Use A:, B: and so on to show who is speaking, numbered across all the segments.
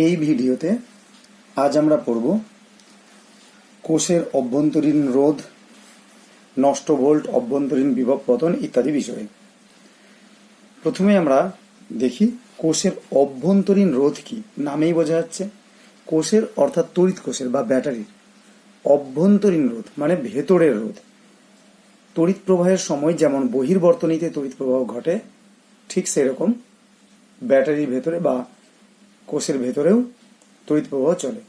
A: এই ভিডিওতে আজ আমরা পড়ব কোষের অভ্যন্তরীণ রোধ, নষ্ট ভোল্ট, অভ্যন্তরীণ বিভব পতন ইত্যাদি বিষয়ে। প্রথমে আমরা দেখি কোষের অভ্যন্তরীণ রোধ কি। নামেই বোঝা যাচ্ছে কোষের অর্থাৎ তড়িৎ কোষের বা ব্যাটারির অভ্যন্তরীণ রোধ মানে ভেতরের রোধ। তড়িৎ প্রবাহের সময় যেমন বহির্বর্তনীতে তড়িৎ প্রবাহ ঘটে, ঠিক সেরকম ব্যাটারির ভেতরে বা কোষের ভেতরেও তড়িৎ প্রবাহ চলে।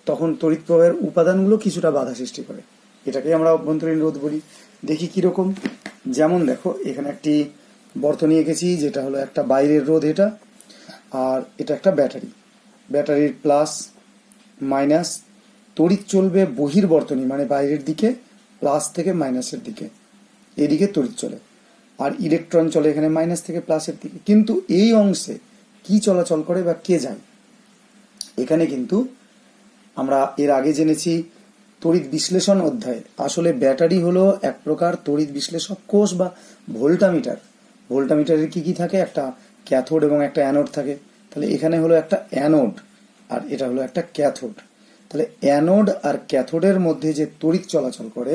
A: তখন তড়িৎ প্রবাহের উপাদানগুলো কিছুটা বাধা সৃষ্টি করে, এটাকে আমরা অভ্যন্তরীণ রোধ বলি। দেখি কিরকম। যেমন দেখো, এখানে একটি বর্তনী এঁকেছি, যেটা হলো একটা বাইরের রোধ এটা, আর এটা একটা ব্যাটারি। ব্যাটারির প্লাস মাইনাস তড়িৎ চলবে বহির্বর্তনী মানে বাইরের দিকে, প্লাস থেকে মাইনাসের দিকে, এদিকে তড়িৎ চলে, আর ইলেকট্রন চলে এখানে মাইনাস থেকে প্লাসের দিকে। কিন্তু এই অংশে কি চলাচল করে বা কে যায়, এখানে কিন্তু আমরা এর আগে জেনেছি তড়িৎ বিশ্লেষণ অধ্যায়ে, আসলে ব্যাটারি হলো এক প্রকার তড়িৎ বিশ্লেষক কোষ বা ভোল্টামিটার। ভোল্টামিটারের কি কি থাকে, একটা ক্যাথোড এবং একটা অ্যানোড থাকে। তাহলে এখানে হলো একটা অ্যানোড আর এটা হলো একটা ক্যাথোড। তাহলে অ্যানোড আর ক্যাথোডের মধ্যে যে তড়িৎ চলাচল করে,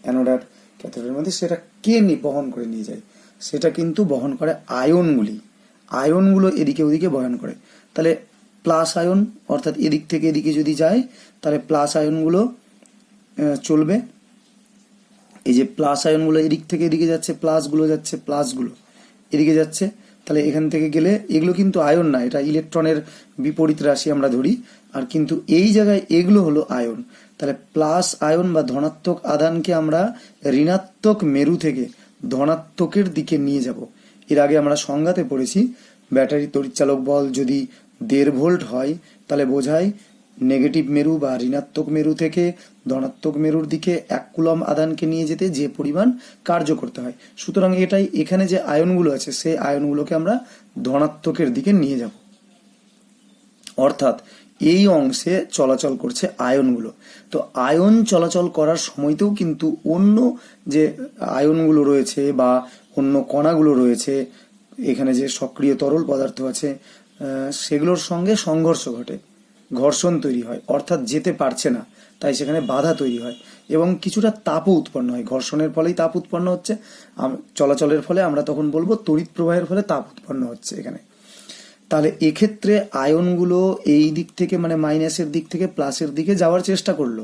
A: অ্যানোড আর ক্যাথোডের মধ্যে, সেটা কে বহন করে নিয়ে যায়, সেটা কিন্তু বহন করে আয়নগুলি। আয়নগুলো এদিকে ওদিকে বহন করে। তাহলে প্লাস আয়ন অর্থাৎ এদিক থেকে এদিকে যদি যায়, তাহলে প্লাস আয়নগুলো চলবে। এই যে প্লাস আয়নগুলো এদিক থেকে এদিকে যাচ্ছে, প্লাসগুলো যাচ্ছে, প্লাসগুলো এদিকে যাচ্ছে। তাহলে এখান থেকে গেলে এগুলো কিন্তু আয়ন না, এটা ইলেকট্রনের বিপরীত রাশি আমরা ধরি। আর কিন্তু এই জায়গায় এগুলো হলো আয়ন। তাহলে প্লাস আয়ন বা ধনাত্মক আধানকে আমরা ঋণাত্মক মেরু থেকে ধনাত্মকের দিকে নিয়ে যাব। এর আগে আমরা সংজ্ঞাতে পড়েছি, ব্যাটারি তড়িৎচালক বল যদি 1.5 ভোল্ট হয়, তাহলে বোঝায় নেগেটিভ মেরু বা ঋণাত্মক মেরু থেকে ধনাত্মক মেরুর দিকে 1 কুলম আধানকে নিয়ে যেতে যে পরিমাণ কার্য করতে হয়। সুতরাং এটাই, এখানে যে আয়নগুলো আছে সেই আয়নগুলোকে আমরা ধনাত্মকের দিকে নিয়ে যাব। অর্থাৎ এই অংশে চলাচল করছে আয়নগুলো। তো আয়ন চলাচল করার সময়তেও কিন্তু অন্য যে আয়নগুলো রয়েছে বা অন্য কণাগুলো রয়েছে, এখানে যে সক্রিয় তরল পদার্থ আছে, সেগুলোর সঙ্গে সংঘর্ষ ঘটে, ঘর্ষণ তৈরি হয়, অর্থাৎ যেতে পারছে না, তাই সেখানে বাধা তৈরি হয় এবং কিছুটা তাপও উৎপন্ন হয়। ঘর্ষণের ফলেই তাপ উৎপন্ন হচ্ছে, চলাচলের ফলে আমরা তখন বলবো তড়িৎ প্রবাহের ফলে তাপ উৎপন্ন হচ্ছে এখানে। তাহলে এক্ষেত্রে আয়নগুলো এই দিক থেকে মানে মাইনাসের দিক থেকে প্লাসের দিকে যাওয়ার চেষ্টা করলো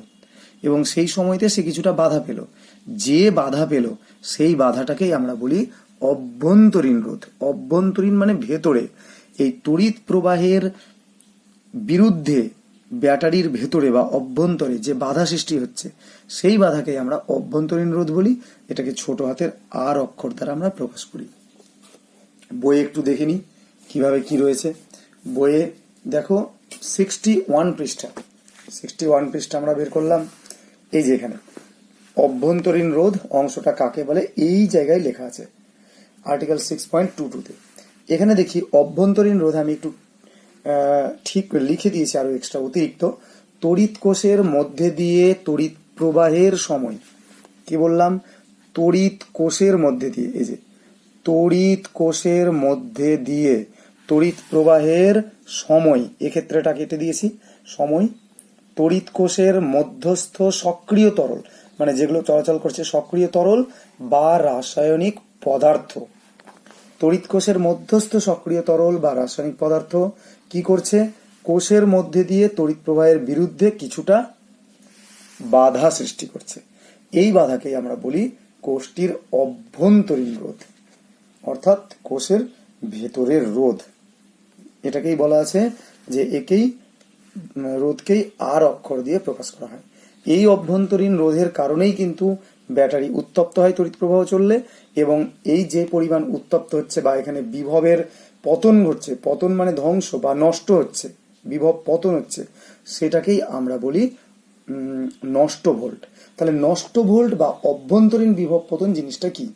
A: এবং সেই সময়তে সে কিছুটা বাধা পেল। যে বাধা পেল সেই বাধাটাকেই আমরা বলি অভ্যন্তরীণ রোধ। অভ্যন্তরীণ মানে ভেতরে, এই তড়িৎ প্রবাহের বিরুদ্ধে ব্যাটারির ভেতরে বা অভ্যন্তরে যে বাধা সৃষ্টি হচ্ছে, সেই বাধাকেই আমরা অভ্যন্তরীণ রোধ বলি। এটাকে ছোট হাতের আর অক্ষর দ্বারা আমরা প্রকাশ করি। বই একটু দেখে নিই কিভাবে কি রয়েছে। বইয়ে দেখো 61 পৃষ্ঠা, 61 পৃষ্ঠা আমরা বের করলাম। এই যে এখানে অভ্যন্তরীণ রোধ অংশটা কাকে বলে, এই জায়গায় লেখা আছে আর্টিকেল 6.22-তে। এখানে দেখি অভ্যন্তরীণ রোধ আমি একটু ঠিক লিখে দিয়েছি আরো এক্সট্রা অতিরিক্ত। তড়িৎ কোষের মধ্যে দিয়ে তড়িৎ প্রবাহের সময়, কি বললাম, তড়িৎ কোষের মধ্যে দিয়ে, এই যে তড়িৎ কোষের মধ্যে দিয়ে তড়িৎ প্রবাহের সময়, এক্ষেত্রে এটা কেটে দিয়েছি সময়। তড়িৎ কোষের মধ্যস্থ সক্রিয় তরল মানে যেগুলো চলাচল করছে সক্রিয় তরল বা রাসায়নিক পদার্থ। তড়িৎ কোষের মধ্যস্থ সক্রিয় তরল বা রাসায়নিক পদার্থ কি করছে, কোষের মধ্যে দিয়ে তড়িৎ প্রবাহের বিরুদ্ধে কিছুটা বাধা সৃষ্টি করছে। এই বাধাকেই আমরা বলি কোষটির অভ্যন্তরীণ রোধ, অর্থাৎ কোষের ভেতরের রোধ। এটাকেই বলা আছে যে একেই রোধকেই আর অক্ষর দিয়ে প্রকাশ করা হয়। এই অভ্যন্তরীণ রোধের কারণেই কিন্তু ব্যাটারি উত্তপ্ত হয় তড়িৎ প্রবাহ চললে, এবং এই যে পরিমাণ উত্তপ্ত হচ্ছে বা এখানে বিভবের পতন ঘটছে, পতন মানে ধ্বংস বা নষ্ট হচ্ছে, বিভব পতন হচ্ছে, সেটাকেই আমরা বলি নষ্ট ভোল্ট। তাহলে নষ্ট ভোল্ট বা অভ্যন্তরীণ বিভব পতন জিনিসটা কি।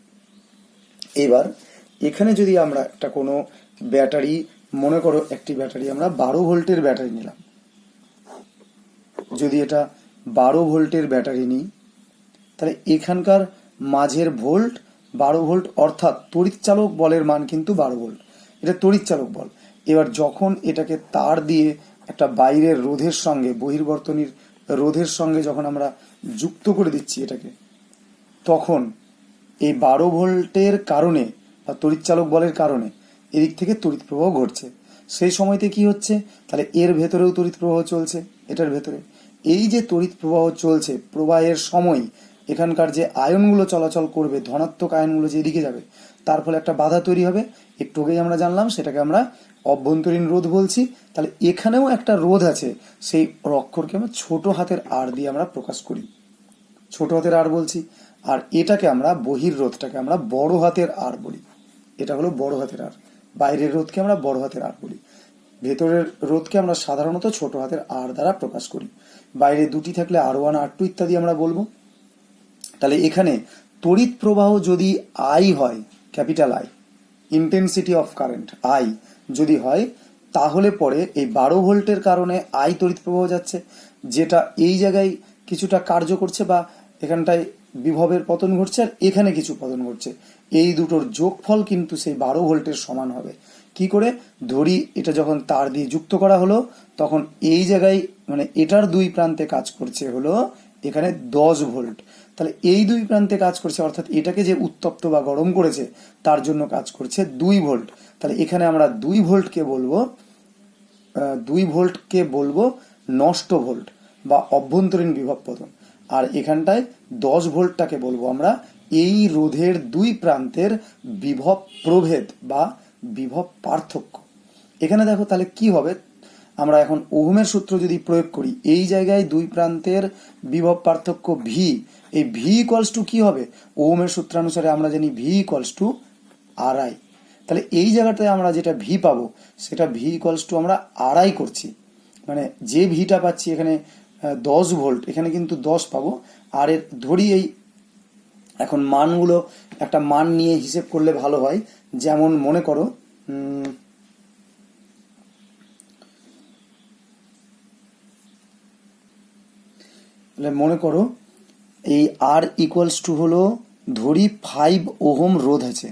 A: এবার এখানে যদি আমরা একটা কোনো ব্যাটারি, মনে করো একটি ব্যাটারি আমরা 12 ভোল্টের ব্যাটারি নিলাম, যদি এটা 12 ভোল্টের ব্যাটারি নিই, তাহলে এখানকার মাঝের ভোল্ট 12 ভোল্ট, অর্থাৎ তড়িৎচালক বলের মান কিন্তু 12 ভোল্ট, এটা তড়িৎচালক বল। এবার যখন এটাকে তার দিয়ে একটা বাইরের রোধের সঙ্গে, বহির্বর্তনীর রোধের সঙ্গে যখন আমরা যুক্ত করে দিচ্ছি এটাকে, তখন এই 12 ভোল্টের কারণে বা তড়িৎচালক বলের কারণে এদিক থেকে তড়িৎ প্রবাহ ঘটছে। সেই সময়তে কি হচ্ছে, তাহলে এর ভেতরেও তড়িৎ প্রবাহ চলছে, এটার ভেতরে এই যে তড়িৎ প্রবাহ চলছে, প্রবাহের সময় এখানকার যে আয়নগুলো চলাচল করবে, ধনাত্মক আয়নগুলো যে এদিকে যাবে, তার ফলে একটা বাধা তৈরি হবে। একটু আগেই আমরা জানলাম, সেটাকে আমরা অভ্যন্তরীণ রোধ বলছি। তাহলে এখানেও একটা রোধ আছে, সেই অক্ষরকে আমরা ছোট হাতের আর দিয়ে আমরা প্রকাশ করি, ছোট হাতের আর বলছি। আর এটাকে আমরা বহির্রোধটাকে আমরা বড় হাতের আর বলি, এটা হলো বড় হাতের আর। বাইরের রোধকে আমরা বড় হাতের আর বলি, ভেতরের রোধকে আমরা সাধারণত ছোট হাতের আর দ্বারা প্রকাশ করি। বাইরে দুটি থাকলে R1 R2 ইত্যাদি আমরা বলবো। তাহলে এখানে তড়িৎ প্রবাহ যদি আই হয়, capital I, intensity of current I যদি হয়, তাহলে পরে এই 12 ভোল্টের কারণে আই তড়িৎ প্রবাহ যাচ্ছে, যেটা এই জায়গায় কিছুটা কার্য করছে বা এখানটায় বিভবের পতন ঘটছে, আর এখানে কিছু পতন ঘটছে। এই দুটোর যোগফল কিন্তু সেই 12 ভোল্টের সমান হবে। কি করে ধরি, এটা যখন তার দিয়ে যুক্ত করা হলো, তখন এই জায়গায় মানে এটার দুই প্রান্তে কাজ করছে হলো এখানে 10 ভোল্ট। তাহলে এই দুই প্রান্তে কাজ করছে, অর্থাৎ এটাকে যে উত্তপ্ত বা গরম করেছে তার জন্য কাজ করছে 2 ভোল্ট। তাহলে এখানে আমরা 2 ভোল্টকে বলবো 2 ভোল্টকে বলবো নষ্ট ভোল্ট বা অভ্যন্তরীণ বিভব পতন। আর এখানটায় 10 ভোল্টটাকে বলবো আমরা এই রোধের দুই প্রান্তের বিভব প্রভেদ বা বিভব পার্থক্য। এখানে দেখো তাহলে কি হবে, আমরা এখন ওহমের সূত্র যদি প্রয়োগ করি, এই জায়গায় দুই প্রান্তের বিভব পার্থক্য ভি, এই ভি ইকুয়ালস টু কি হবে, ওহমের সূত্রানুসারে আমরা জানি V equals to R I. তাহলে এই জায়গাটায় আমরা যেটা ভি পাবো সেটা ভি ইকুয়ালস টু আমরা আর আই করছি, মানে যে ভিটা পাচ্ছি এখানে 10 ভোল্ট, এখানে কিন্তু 10 পাবো। আর এর ধরি এই এখন মানগুলো একটা মান নিয়ে হিসেব করলে ভালো হয়। যেমন মনে করো মনে করো এই আর ইকুয়ালস টু হলো ধরি 5 ওহম রোধ আছে,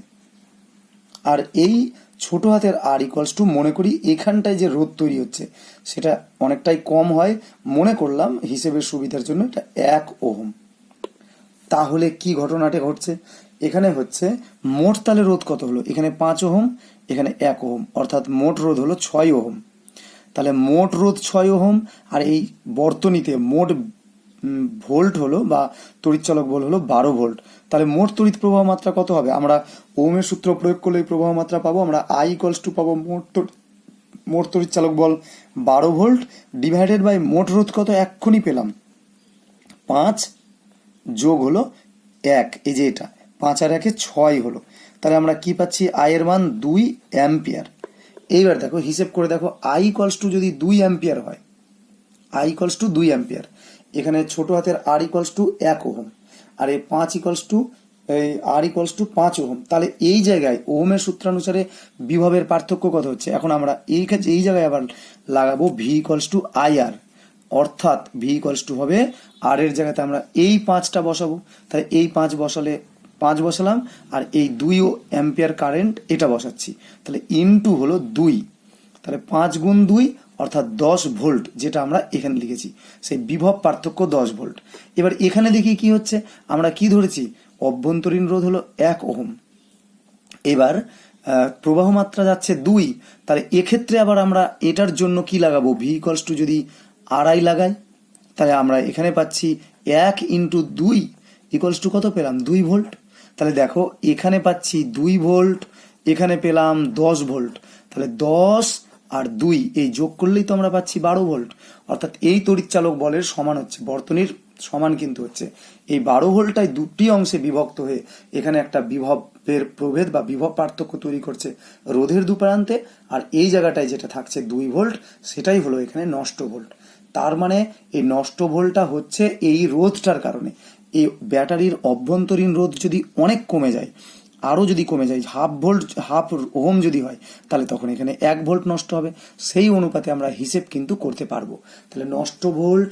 A: আর এই ছোট হাতের আর ইকুয়ালস টু মনে করি এখানটায় যে রোধ তৈরি হচ্ছে সেটা অনেকটাই কম হয়, মনে করলাম হিসেবের সুবিধার জন্য এটা 1 ওহম। তাহলে কি ঘটনাটা ঘটছে, এখানে হচ্ছে মোট তালে রোধ কত হলো, এখানে 5 ওহম, এখানে 1 ওহম, অর্থাৎ মোট রোধ হলো 6 ওহম। তাহলে মোট রোধ 6 ওহম, আর এই বর্তনীতে মোট ভোল্ট হলো বা তড়িৎচালক বল হলো 12 ভোল্ট। তাহলে মোট তড়িৎ প্রবাহ মাত্রা কত হবে, আমরা ওহমের সূত্র প্রয়োগ করলে এই প্রবাহ মাত্রা পাবো, আমরা আই ইকুয়ালস টু পাবো মোট তড়িৎচালক বল 12 ভোল্ট ডিভাইডেড বাই মোট রোধ কত এক্ষুনি পেলাম 5 যোগ হলো 1, এই যে এটা 5 আর 1 6 হলো। তাহলে আমরা কি পাচ্ছি, আই এর মান 2 অ্যাম্পিয়ার। এইবার দেখো হিসেব করে দেখো, আই ইকুয়ালস টু যদি 2 অ্যাম্পিয়ার হয়, আই ইকুয়ালস টু 2 অ্যাম্পিয়ার, এখানে ছোট হাতের আর ইকুয়ালস টু 1 ওহম, আর এই 5 ইকুয়ালস টু এই আর ইকুয়ালস টু 5 ওহম। তাহলে এই জায়গায় ওহমের সূত্রানুসারে বিভবের পার্থক্য কত হচ্ছে, এখন আমরা এই জায়গায় আবার লাগাবো ভি ইকুয়ালস টু আই আর, অর্থাৎ ভি ইকুয়ালস টু হবে আর এর জায়গাতে আমরা এই 5টা বসাবো। তাহলে এই 5 বসালে 5 বসালাম, আর এই 2 অ্যাম্পিয়ার কারেন্ট এটা বসাচ্ছি, তাহলে ইনটু হলো 2, তাহলে 5 গুণ 2 অর্থাৎ 10 ভোল্ট, যেটা আমরা এখানে লিখেছি সেই বিভব পার্থক্য 10 ভোল্ট। এবার এখানে দেখি কি হচ্ছে, আমরা কি ধরেছি, অভ্যন্তরীণ রোধ হলো 1 ওহম, এবার প্রবাহ মাত্রা যাচ্ছে 2, তাহলে এক্ষেত্রে আবার আমরা এটার জন্য কি লাগাবো, ভি ইকুয়ালস টু যদি আর আই লাগাই, তাহলে আমরা এখানে পাচ্ছি 1 ইন্টু 2 ইকুয়ালস টু কত পেলাম, 2 ভোল্ট। তাহলে দেখো এখানে পাচ্ছি 2 ভোল্ট, এখানে পেলাম 10 ভোল্ট, তাহলে 10 আর 2 এই যোগ করলেই তো আমরা পাচ্ছি 12 ভোল্ট, অর্থাৎ এই তড়িৎচালক বলের সমান হচ্ছে, বর্তনীর সমান কিন্তু হচ্ছে এই 12 ভোল্টটাই দুটি অংশে বিভক্ত হয়ে এখানে একটা বিভবের প্রভেদ বা বিভব পার্থক্য তৈরি করছে রোধের দুপ্রান্তে, আর এই জায়গাটায় যেটা থাকছে 2 ভোল্ট সেটাই হলো এখানে নষ্ট ভোল্ট। তার মানে এই নষ্ট ভোল্টটা হচ্ছে এই রোধটার কারণে। এই ব্যাটারির অভ্যন্তরীণ রোধ যদি অনেক কমে যায়, আরও যদি কমে যায়, হাফ ওহম যদি হয়, তাহলে তখন এখানে 1 ভোল্ট নষ্ট হবে। সেই অনুপাতে আমরা হিসেব কিন্তু করতে পারবো। তাহলে নষ্ট ভোল্ট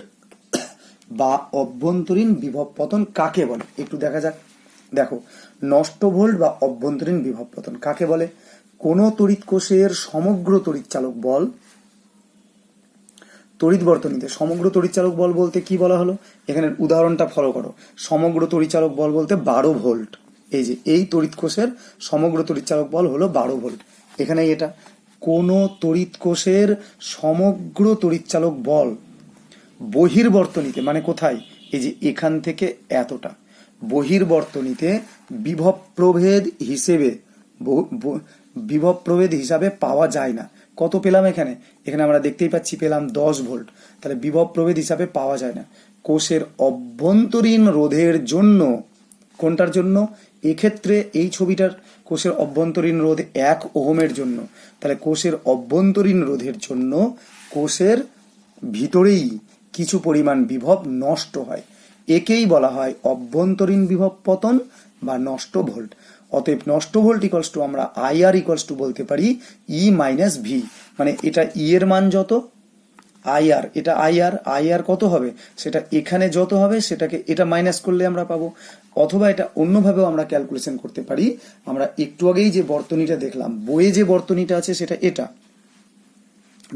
A: বা অভ্যন্তরীণ বিভব পতন কাকে বলে একটু দেখা যাক। দেখো, নষ্ট ভোল্ট বা অভ্যন্তরীণ বিভব পতন কাকে বলে, কোনো তড়িৎ কোষের সমগ্র তড়িৎচালক বল তড়িৎ বর্তনীতে সমগ্র তড়িৎচালক বল বলতে কি বলা হলো, এখানের উদাহরণটা ফলো করো। সমগ্র তড়িৎচালক বল বলতে 12 ভোল্ট। এই যে এই তড়িৎ কোষের সমগ্র তড়িৎচালক বল হলো 12 ভোল্ট। এখানে এটা কোন তড়িৎ কোষের সমগ্র তড়িৎচালক বল বহির্বর্তনীতে, মানে কোথায়, এই যে এখান থেকে এতটা বহির্বর্তনীতে বিভব প্রভেদ হিসেবে পাওয়া যায় না। কত পেলাম এখানে, এখানে আমরা দেখতেই পাচ্ছি পেলাম 10 ভোল্ট। তাহলে বিভব প্রভেদ হিসাবে পাওয়া যায় না। কোষের অভ্যন্তরীণ রোধের জন্য, কোনটার জন্য, এক্ষেত্রে এই ছবিটার কোষের অভ্যন্তরীণ রোধ 1 ওহমের জন্য। তাহলে কোষের অভ্যন্তরীণ রোধের জন্য কোষের ভিতরেই কিছু পরিমাণ বিভব নষ্ট হয়। একেই বলা হয় অভ্যন্তরীণ বিভব পতন বা নষ্ট ভোল্ট। অতএব নষ্ট ভোল্ট ইকুয়ালস টু আমরা আইআর ইকুয়ালস টু বলতে পারি ই মাইনাস ভি। মানে এটা ই এর মান যত, আইআর এটা আইআর কত হবে, সেটা এখানে যত হবে সেটাকে এটা মাইনাস করলে আমরা পাবো। অথবা এটা অন্যভাবেও আমরা ক্যালকুলেশন করতে পারি। আমরা একটু আগেই যে বর্তনীটা দেখলাম, বইয়ে যে বর্তনীটা আছে সেটা এটা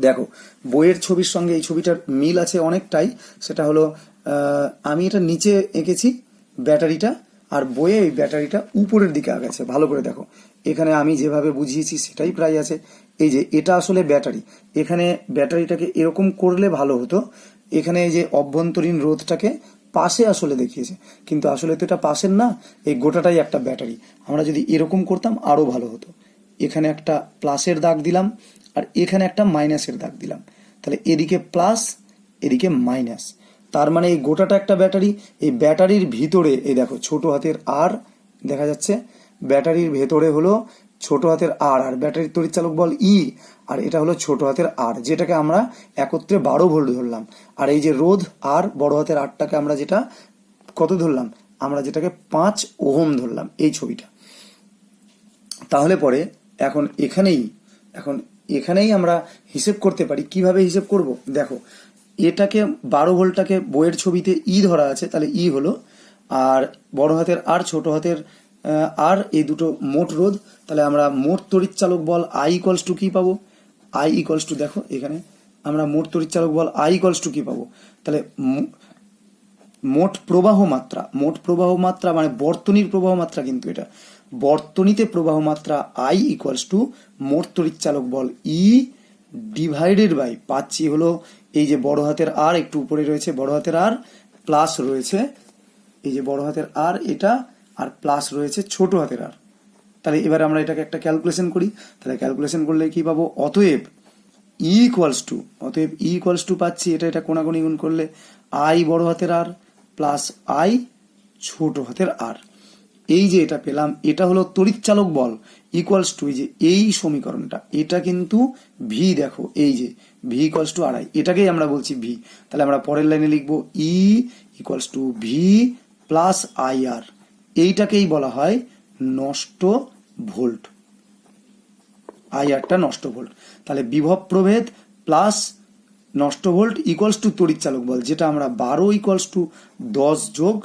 A: দেখো, বইয়ের ছবির সঙ্গে এই ছবিটার মিল আছে অনেকটাই। সেটা হলো আমি এটা নিচে এঁকেছি ব্যাটারিটা, আর বইয়ে এই ব্যাটারিটা উপরের দিকে আগাছে। ভালো করে দেখো, এখানে আমি যেভাবে বুঝিয়েছি সেটাই প্রায় আছে। এই যে এটা আসলে ব্যাটারি, এখানে ব্যাটারিটাকে এরকম করলে ভালো হতো। এখানে এই যে অভ্যন্তরীণ রোধটাকে পাশে আসলে দেখিয়েছে, কিন্তু আসলে তো এটা পাশের না, এই গোটাটাই একটা ব্যাটারি। আমরা যদি এরকম করতাম আরো ভালো হতো। এখানে একটা প্লাসের দাগ দিলাম আর এখানে একটা মাইনাসের দাগ দিলাম, তাহলে এদিকে প্লাস এদিকে মাইনাস। তার মানে এই গোটাটা একটা ব্যাটারি। এই ব্যাটারির ভিতরে এই দেখো ছোট হাতের আর দেখা যাচ্ছে, ব্যাটারির ভেতরে হলো ছোট হাতের আর, আর ব্যাটারির তড়িৎচালক বল ই, আর এটা হলো ছোট হাতের আর, যেটাকে আমরা একত্রে 12 ভোল্ট ধরলাম। আর এই যে রোধ আর বড় হাতের আরটাকে আমরা যেটা কত ধরলাম, আমরা যেটাকে 5 ওহম ধরলাম, এই ছবিটা। তাহলে পরে এখন এখানেই আমরা হিসেব করতে পারি। কিভাবে হিসেব করব, দেখো এটাকে 12 ভোল্টটাকে বইয়ের ছবিতে ই ধরা আছে, তাহলে ই হলো, আর বড় হাতের আর ছোট হাতের আর এই দুটো মোট রোধ। তাহলে আমরা মোট তড়িৎচালক বল আই ইকুয়ালস টু কি পাবো, আই ইকুয়ালস টু, দেখো এখানে আমরা মোট তড়িৎচালক বল আই ইকুয়ালস টু কি পাবো, তাহলে মোট প্রবাহ মাত্রা মানে বর্তনীর প্রবাহ মাত্রা, কিন্তু এটা বর্তনীতে প্রবাহ মাত্রা আই ইকুয়ালস টু মোট তড়িৎচালক বল ই ডিভাইডেড বাই, পাচ্ছি হলো এই যে বড় হাতের আর একটু উপরে রয়েছে বড় হাতের আর, প্লাস রয়েছে এই যে বড় হাতের আর এটা, আর প্লাস রয়েছে ছোট হাতের আর। তাহলে এবার আমরা এটাকে একটা ক্যালকুলেশন করি। তাহলে ক্যালকুলেশন করলে কি পাবো, অতএব ই ইকুয়ালস টু পাচ্ছি, এটা কোনাকুনি গুণ করলে আই বড় হাতের আর প্লাস আই ছোট হাতের আর। এই যে এটা পেলাম, এটা হলো তড়িৎচালক বল ইকুয়ালস টু এই যে এই সমীকরণটা, এটা কিন্তু ভি। দেখো এই যে ভি ইকুয়ালস টু আড়াই, এটাকেই আমরা বলছি ভি। তাহলে আমরা পরের লাইনে লিখবো E equals to V plus I R, এইটাকেই বলা হয় নষ্ট ভোল্ট। আই আরটা নষ্ট ভোল্ট। তাহলে বিভব প্রভেদ প্লাস নষ্ট ভোল্ট ইকুয়ালস টু তড়িৎচালক বল, যেটা আমরা 12 ইকুয়ালস টু 10 যোগ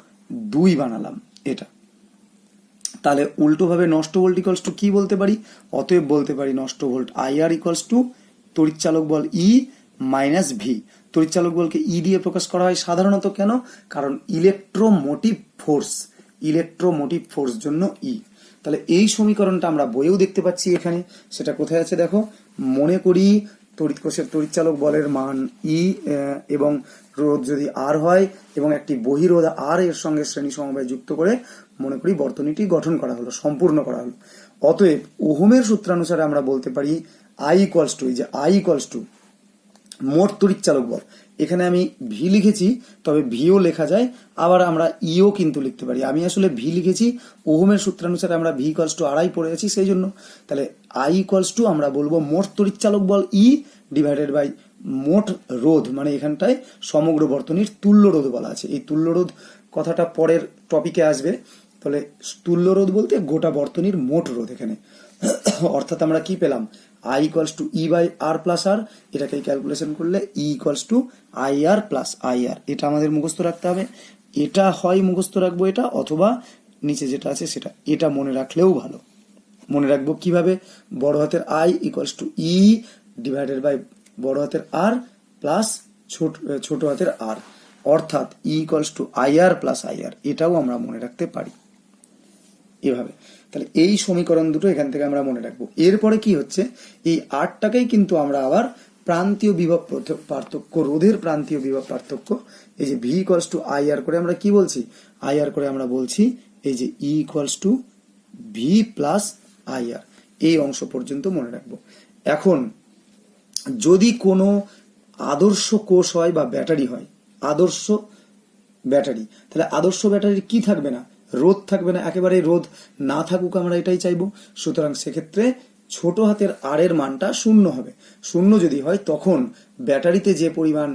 A: 2 বানালাম এটা। তাহলে উল্টোভাবে নষ্ট ভোল্ট ইকুয়ালস টু কি বলতে পারি, অতএব বলতে পারি নষ্ট volt I R equals to তড়িৎচালক বল ই মাইনাস ভি। তড়িৎচালক বলকে ই দিয়ে প্রকাশ করা হয় সাধারণত, কেন, কারণ ইলেকট্রোমোটিভ ফোর্স জন্য ই। তাহলে এই সমীকরণটা আমরা বইয়েও দেখতে পাচ্ছি। এখানে সেটা কোথায় আছে দেখো, মনে করি তড়িৎ কোষের তড়িৎচালক বলের মান ই এবং রোধ যদি আর হয় এবং একটি বহিরোধ আর এর সঙ্গে শ্রেণী সমবায় যুক্ত করে মনে করি বর্তনীটি গঠন করা হলো, সম্পূর্ণ করা হলো। অতএব ওহমের সূত্রানুসারে আমরা বলতে পারি আই ইকুয়ালস টু, এই যে আই ইকুয়ালস টু মোট তড়িৎচালক বল। এখানে আমি ভি লিখেছি, তবে ভিও লেখা যায়, আবার আমরা ইও কিন্তু লিখতে পারি। আমি আসলে ভি লিখেছি, ওহমের সূত্রানুসারে আমরা ভি ইকুয়ালস টু আড়াই পড়ে আছি সেই জন্য। তাহলে আই ইকুয়ালস টু আমরা বলবো মোট তড়িৎচালক বল ই ডিভাইডেড বাই মোট রোধ, মানে এখানটায় সমগ্র বর্তনীর তুল্য রোধ বলা আছে। এই তুল্য রোধ কথাটা পরের টপিকে আসবে। তাহলে তুল্য রোধ বলতে গোটা বর্তনীর মোট রোধ এখানে। অর্থাৎ আমরা কি পেলাম, I equals to E by R plus R, এটাকে ক্যালকুলেশন করলে E equals to I R plus I R. এটা আমাদের মুখস্থ রাখতে হবে। এটা হয় মুখস্থ রাখবো এটা, অথবা নিচে যেটা আছে সেটা, এটা মনে রাখলেও ভালো। মনে রাখবো কিভাবে, বড় হাতের I equals to E divided by বড় হাতের আর প্লাস ছোট হাতের আর, অর্থাৎ E equals to I R plus I R, এটাও আমরা মনে রাখতে পারি এভাবে। তাহলে এই সমীকরণ দুটো এখান থেকে আমরা মনে রাখবো। এরপরে কি হচ্ছে, এই আরটাকেই কিন্তু আমরা আবার প্রান্তীয় বিভব পার্থক্য, রোধের প্রান্তীয় বিভব পার্থক্য, এই যে ভি ইকুয়ালস টু আইআর করে আমরা কি বলছি, আইআর করে আমরা বলছি এই যে ই equals to V plus IR, এই অংশ পর্যন্ত মনে রাখবো। এখন যদি কোনো আদর্শ কোষ হয় বা ব্যাটারি হয়, আদর্শ ব্যাটারি, তাহলে আদর্শ ব্যাটারির কি থাকবে না, রোধ থাকবে না, একেবারে রোধ না থাকুক, আমরা এটাই চাইবো। সুতরাং সেক্ষেত্রে ছোট হাতের আর এর মানটা শূন্য হবে। শূন্য যদি হয় তখন ব্যাটারিতে যে পরিমাণ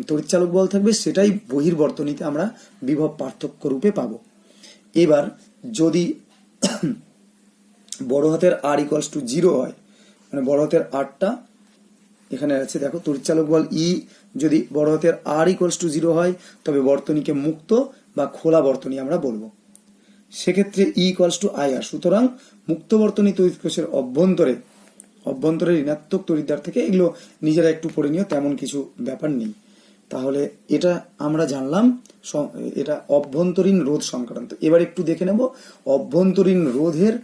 A: তড়িৎচালক বল থাকবে সেটাই বহির্বর্তনীতে আমরা বিভব পার্থক্য রূপে পাবো। এবার যদি বড় হাতের আর ইকুয়ালস টু 0 হয়, মানে বড় হাতের আরটা এখানে আছে দেখো, তড়িৎচালক বল ই যদি বড় হাতের আর ইকুয়ালস টু 0 হয় তবে বর্তনীকে মুক্ত বা খোলা বর্তনী আমরা বলবো। সেক্ষেত্রে ই ইকুয়ালস টু আইআর। সুতরাং মুক্ত বর্তনী তড়িৎ কোষের অভ্যন্তরে ঋণাত্মক তড়িৎদ্বার থেকে, এগুলো নিজেরা একটু পড়ে নিও, তেমন কিছু ব্যাপার নেই। তাহলে এটা আমরা জানলাম, এটা অভ্যন্তরীণ রোধ সংক্রান্ত। এবার একটু দেখে নেব অভ্যন্তরীণ রোধের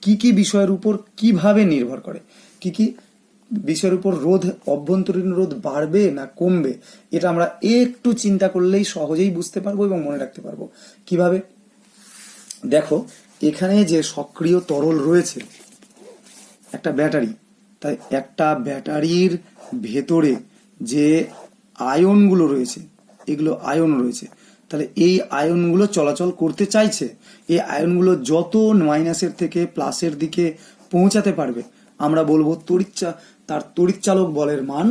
A: কি কি বিষয়ের উপর কিভাবে নির্ভর করে, কি কি বিষয়ের উপর রোধ, অভ্যন্তরীণ রোধ বাড়বে না কমবে, এটা আমরা একটু চিন্তা করলেই সহজেই বুঝতে পারবো এবং মনে রাখতে পারবো। কিভাবে, দেখো এখানে যে সক্রিয় তরল রয়েছে একটা ব্যাটারি, তাই একটা ব্যাটারির ভেতরে যে আয়নগুলো রয়েছে, এগুলো আয়ন রয়েছে, তাহলে এই আয়নগুলো চলাচল করতে চাইছে। এই আয়নগুলো যত মাইনাসের থেকে প্লাসের দিকে পৌঁছাতে পারবে আমরা বলবো তার তড়িৎচালক বলের মান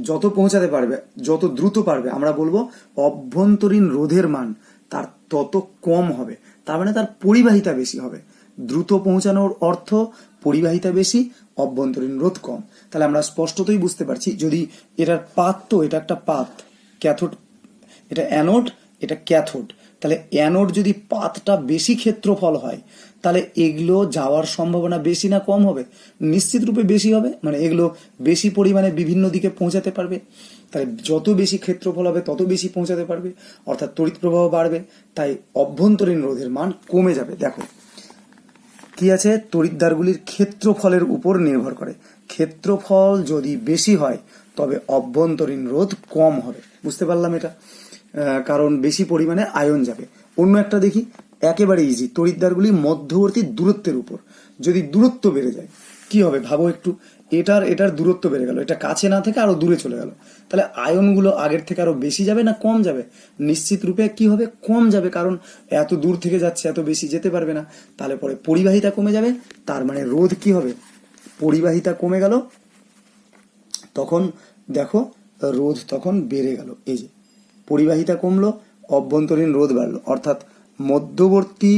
A: যত পৌঁছাতে পারবে, যত দ্রুত পারবে, আমরা বলবো অভ্যন্তরীণ রোধের মান তার তত কম হবে। তার মানে তার পরিবাহিতা বেশি হবে। দ্রুত পৌঁছানোর অর্থ পরিবাহিতা বেশি, অভ্যন্তরীণ রোধ কম। তাহলে আমরা স্পষ্টতই বুঝতে পারছি, যদি এটার পাত, তো এটা একটা পাত, ক্যাথোড, এটা অ্যানোড, এটা ক্যাথোড, তাহলে অ্যানোড যদি পাতটা বেশি ক্ষেত্রফল হয় তাহলে এগুলো যাওয়ার সম্ভাবনা বেশি না কম হবে, নিশ্চিত রূপে বেশি হবে। মানে এগুলো বেশি পরিমাণে বিভিন্ন দিকে পৌঁছাতে পারবে, তাহলে যত বেশি ক্ষেত্রফল হবে তত বেশি পৌঁছাতে পারবে, অর্থাৎ তড়িৎ প্রবাহ বাড়বে, তাই অভ্যন্তরীণ রোধের মান কমে যাবে। দেখো কি আছে, তড়িৎদ্বারগুলির ক্ষেত্রফলের উপর নির্ভর করে। ক্ষেত্রফল যদি বেশি হয় তবে অভ্যন্তরীণ রোধ কম হবে। বুঝতে পারলাম এটা, কারণ বেশি পরিমাণে আয়ন যাবে। অন্য একটা দেখি, একেবারে ইজি, তড়িৎদ্বারগুলি মধ্যবর্তী দূরত্বের উপর। যদি দূরত্ব বেড়ে যায় কি হবে ভাবো একটু, এটার দূরত্ব বেড়ে গেল, এটা কাছে না থেকে আরো দূরে চলে গেল, তাহলে আয়নগুলো আগের থেকে আরো বেশি যাবে না কম যাবে? নিশ্চিত রূপে কি হবে, কম যাবে, কারণ এত দূর থেকে যাচ্ছে, এত বেশি যেতে পারবে না। তাহলে পরে পরিবাহিতা কমে যাবে, তার মানে রোধ কি হবে, পরিবাহিতা কমে গেল, তখন দেখো রোধ তখন বেড়ে গেল। এই যে পরিবাহিতা কমলো, অভ্যন্তরীণ রোধ বাড়লো, অর্থাৎ মধ্যবর্তী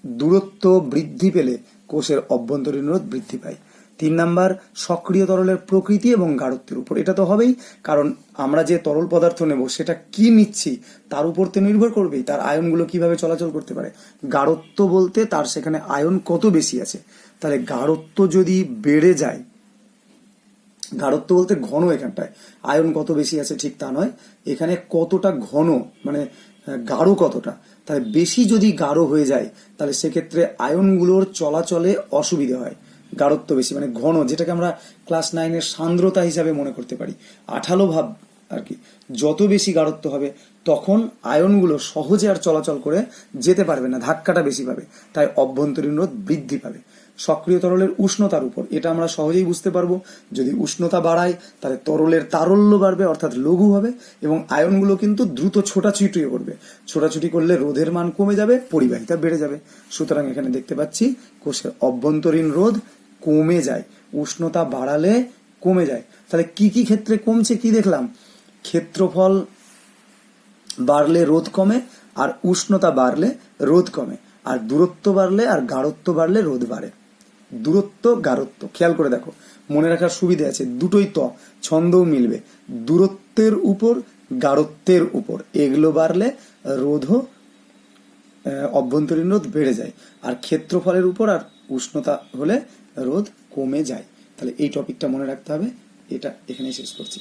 A: দূরত্ব বৃদ্ধি পেলে কোষের অভ্যন্তরীণ রোধ বৃদ্ধি পায়। 3 নাম্বার, সক্রিয় তরলের প্রকৃতি এবং গাঢ়ত্বের উপর। এটা তো হবেই, কারণ আমরা যে তরল পদার্থ নেব সেটা কি নিচ্ছি তার উপর তো নির্ভর করবেই, তার আয়নগুলো কিভাবে চলাচল করতে পারে। গাঢ়ত্ব বলতে তার সেখানে আয়ন কত বেশি আছে, তাহলে গাঢ়ত্ব যদি বেড়ে যায়, গাঢ়ত্ব বলতে ঘন, এখানটায় আয়ন কত বেশি আছে ঠিক তা নয়, এখানে কতটা ঘন মানে গাঢ় কতটা, তাহলে বেশি যদি গাঢ় হয়ে যায় তাহলে সেক্ষেত্রে আয়নগুলোর চলাচলে অসুবিধা হয়। গাঢ়ত্ব বেশি মানে ঘন, যেটাকে আমরা ক্লাস 9-এর সান্দ্রতা হিসাবে মনে করতে পারি, আঠালো ভাব আর কি। যত বেশি গাঢ়ত্ব হবে তখন আয়নগুলো সহজে আর চলাচল করে যেতে পারবে না, ধাক্কাটা বেশি পাবে, তাই অভ্যন্তরীণ রোধ বৃদ্ধি পাবে। সক্রিয় তরলের উষ্ণতার উপর, এটা আমরা সহজেই বুঝতে পারবো, যদি উষ্ণতা বাড়ায় তাহলে তরলের তারল্য বাড়বে, অর্থাৎ লঘু হবে, এবং আয়নগুলো কিন্তু দ্রুত ছোটাছুটি করবে। ছোটাছুটি করলে রোধের মান কমে যাবে, পরিবাহিতা বেড়ে যাবে। সুতরাং এখানে দেখতে পাচ্ছি কোষের অভ্যন্তরীণ রোধ কমে যায়, উষ্ণতা বাড়ালে কমে যায়। তাহলে কি কি ক্ষেত্রে কমছে কি দেখলাম, ক্ষেত্রফল বাড়লে রোধ কমে, আর উষ্ণতা বাড়লে রোধ কমে, আর দূরত্ব বাড়লে আর গাঢ়ত্ব বাড়লে রোধ বাড়ে। দূরত্ব গাঢ়ত্ব খেয়াল করে দেখো, মনে রাখার সুবিধা আছে, দুটোই তো ছন্দও মিলবে। দূরত্বের উপর গাঢ়ত্বের উপর এগুলো বাড়লে রোধও, অভ্যন্তরীণ রোধ বেড়ে যায়, আর ক্ষেত্রফলের উপর আর উষ্ণতা হলে রোধ কমে যায়। তাহলে এই টপিকটা মনে রাখতে হবে। এটা এখানেই শেষ করছি।